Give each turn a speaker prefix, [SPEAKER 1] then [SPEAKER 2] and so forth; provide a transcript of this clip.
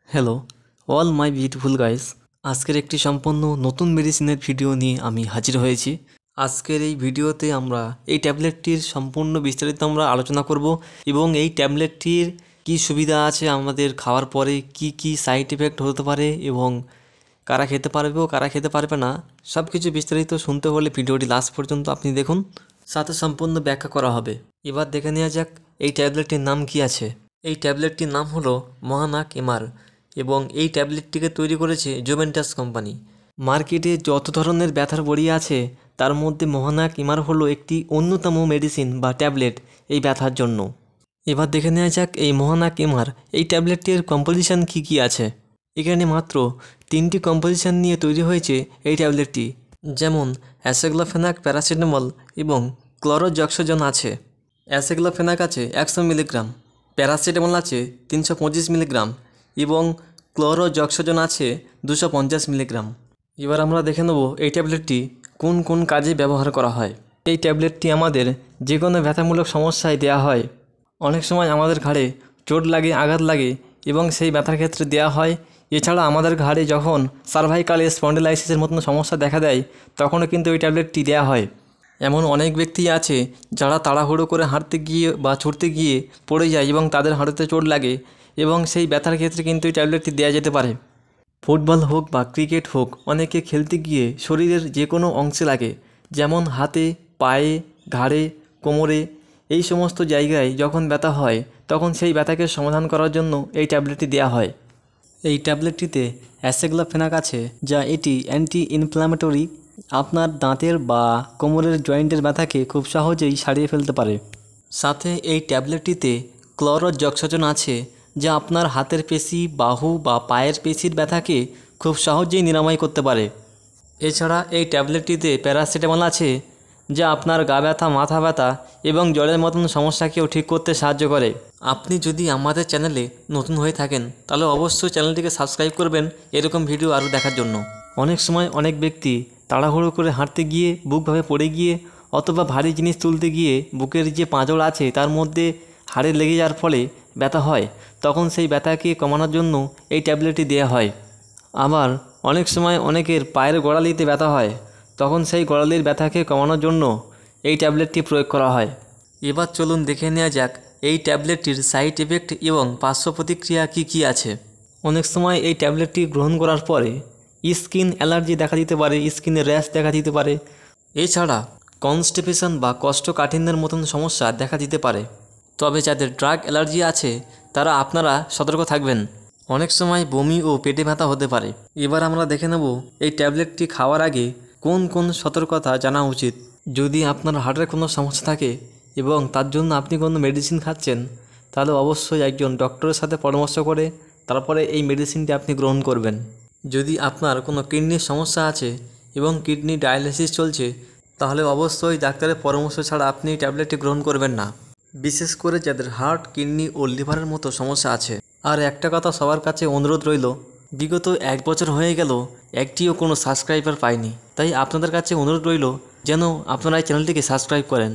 [SPEAKER 1] Hello all my beautiful guys. আজকের একটি সম্পূর্ণ নতুন মেডিসিনের ভিডিও নিয়ে আমি হাজির হয়েছি। আজকের এই ভিডিওতে আমরা এই ট্যাবলেটটির সম্পূর্ণ বিস্তারিত আমরা আলোচনা করব এবং এই ট্যাবলেটটির কি সুবিধা আছে, আমাদের খাওয়ার পরে কি কি সাইড এফেক্ট হতে পারে এবং কারা খেতে পারবে ও কারা খেতে পারবে না, সব কিছু বিস্তারিত শুনতে হলে ভিডিওটি লাস্ট পর্যন্ত আপনি দেখুন, সাথে সম্পূর্ণ ব্যাখ্যা করা হবে। এবার দেখে নেওয়া যাক এই ট্যাবলেটটির নাম কি আছে। এই ট্যাবলেটটির নাম হলো মহানাক এমআর এবং এই ট্যাবলেটটিকে তৈরি করেছে জুভেন্টাস কোম্পানি। মার্কেটে যত ধরনের ব্যথার বড়ি আছে তার মধ্যে মহানাক এমআর হলো একটি অন্যতম মেডিসিন বা ট্যাবলেট এই ব্যথার জন্য। এবার দেখে নেওয়া যাক এই মহানাক এমআর এই ট্যাবলেটটির কম্পোজিশন কী কী আছে। এখানে মাত্র 3টি কম্পোজিশন নিয়ে তৈরি হয়েছে এই ট্যাবলেটটি, যেমন অ্যাসেক্লোফেনাক, প্যারাসিটামল এবং ক্লোরোজক্সোজন আছে। অ্যাসেক্লোফেনাক আছে 100 মিলিগ্রাম, প্যারাসিটামল আছে 325 মিলিগ্রাম এবং ক্লোরোজক্সোজন আছে 250 মিলিগ্রাম। এবার আমরা দেখে নেব এই ট্যাবলেটটি কোন কোন কাজে ব্যবহার করা হয়। এই ট্যাবলেটটি আমাদের যে কোনো ব্যথামূলক সমস্যায় দেওয়া হয়। অনেক সময় আমাদের ঘাড়ে চোট লাগে, আঘাত লাগে এবং সেই ব্যথার ক্ষেত্রে দেওয়া হয়। এছাড়া আমাদের ঘাড়ে যখন সার্ভাইকাল স্পন্ডিলাইসিসের মতন সমস্যা দেখা দেয় তখনও কিন্তু এই ট্যাবলেটটি দেওয়া হয়। এমন অনেক ব্যক্তি আছে যারা তাড়াহুড়ো করে হাঁটতে গিয়ে বা ছুটতে গিয়ে পড়ে যায় এবং তাদের হাঁটুতে চোট লাগে এবং সেই ব্যথার ক্ষেত্রে কিন্তু এই ট্যাবলেটটি দেওয়া যেতে পারে। ফুটবল হোক বা ক্রিকেট হোক, অনেকে খেলতে গিয়ে শরীরের যে কোনো অংশে লাগে, যেমন হাতে, পায়ে, ঘাড়ে, কোমরে, এই সমস্ত জায়গায় যখন ব্যথা হয় তখন সেই ব্যথাকে সমাধান করার জন্য এই ট্যাবলেটটি দেওয়া হয়। এই ট্যাবলেটটিতে অ্যাসেক্লোফেনাক আছে, যা এটি অ্যান্টি ইনফ্ল্যামেটরি, আপনার দাঁতের বা কোমরের জয়েন্টের ব্যথাকে খুব সহজেই সারিয়ে ফেলতে পারে। সাথে এই ট্যাবলেটটিতে ক্লোরোজক্সোজন আছে, যা আপনার হাতের পেশি, বাহু বা পায়ের পেশির ব্যথাকে খুব সহজেই নিরাময় করতে পারে। এছাড়া এই ট্যাবলেটটিতে প্যারাসিটামল আছে, যা আপনার গা ব্যথা, মাথা ব্যথা এবং জ্বরের মতন সমস্যাকেও ঠিক করতে সাহায্য করে। আপনি যদি আমাদের চ্যানেলে নতুন হয়ে থাকেন তাহলে অবশ্যই চ্যানেলটিকে সাবস্ক্রাইব করবেন এরকম ভিডিও আরও দেখার জন্য। অনেক সময় অনেক ব্যক্তি তাড়াহুড়ো করে হাঁটতে গিয়ে বুকভাবে পড়ে গিয়ে অথবা ভারী জিনিস তুলতে গিয়ে বুকের যে পাঁজর আছে তার মধ্যে হাড়ে লেগে যাওয়ার ফলে ব্যথা হয়, তখন সেই ব্যথাকে কমানোর জন্য এই ট্যাবলেটটি দেওয়া হয়। আবার অনেক সময় অনেকের পায়ের গোড়ালিতে ব্যথা হয়, তখন সেই গোড়ালির ব্যথাকে কমানোর জন্য এই ট্যাবলেটটি প্রয়োগ করা হয়। এবার চলুন দেখে নেওয়া যাক এই ট্যাবলেটটির সাইড এফেক্ট এবং পার্শ্ব প্রতিক্রিয়া কী কী আছে। অনেক সময় এই ট্যাবলেটটি গ্রহণ করার পরে স্কিন অ্যালার্জি দেখা দিতে পারে, স্কিনে র্যাশ দেখা দিতে পারে। এছাড়া কনস্টিপেশন বা কোষ্ঠকাঠিন্যের মতন সমস্যা দেখা দিতে পারে। তবে যাদের ড্রাগ অ্যালার্জি আছে তারা আপনারা সতর্ক থাকবেন। অনেক সময় বমি ও পেটে ব্যথা হতে পারে। এবার আমরা দেখে নেব এই ট্যাবলেটটি খাওয়ার আগে কোন কোন সতর্কতা জানা উচিত। যদি আপনার হার্টের কোনো সমস্যা থাকে এবং তার জন্য আপনি কোনো মেডিসিন খাচ্ছেন, তাহলে অবশ্যই একজন ডক্টরের সাথে পরামর্শ করে তারপরে এই মেডিসিনটি আপনি গ্রহণ করবেন। যদি আপনার কোনো কিডনির সমস্যা আছে এবং কিডনি ডায়ালিসিস চলছে, তাহলে অবশ্যই ডাক্তারের পরামর্শ ছাড়া আপনি এই ট্যাবলেটটি গ্রহণ করবেন না, বিশেষ করে যাদের হার্ট, কিডনি ও লিভারের মতো সমস্যা আছে। আর একটা কথা সবার কাছে অনুরোধ রইল, বিগত 1 বছর হয়ে গেল একটিও কোনো সাবস্ক্রাইবার পাইনি, তাই আপনাদের কাছে অনুরোধ রইল যেন আপনারা এই চ্যানেলটিকে সাবস্ক্রাইব করেন।